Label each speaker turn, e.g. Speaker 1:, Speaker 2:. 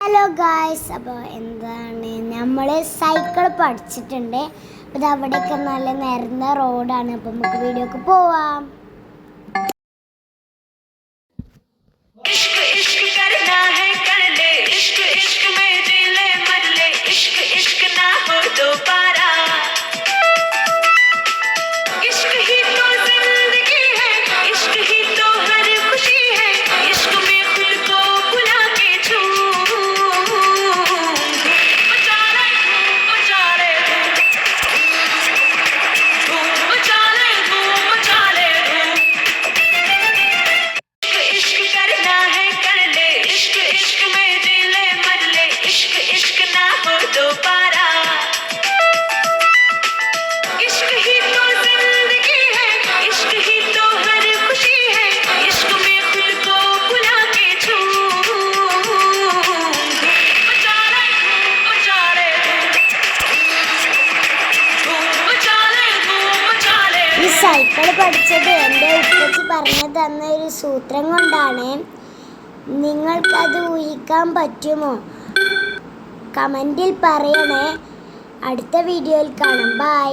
Speaker 1: Hello guys, അപ്പോൾ എന്താണ് നമ്മൾ സൈക്കിൾ പഠിച്ചിട്ടുണ്ട്. അപ്പോൾ അവിടെയൊക്കെ നല്ല നിരന്ന റോഡാണ്. അപ്പോൾ നമുക്ക് വീഡിയോക്ക് പോവാം. ഈ സൈക്കിൾ പഠിച്ചത് എൻ്റെ ഉപ്പച്ചി പറഞ്ഞു തന്ന ഒരു സൂത്രം കൊണ്ടാണ്. നിങ്ങൾക്കത് ഊഹിക്കാൻ പറ്റുമോ? കമൻറ്റിൽ പറയണേ. അടുത്ത വീഡിയോയിൽ കാണാം. ബൈ.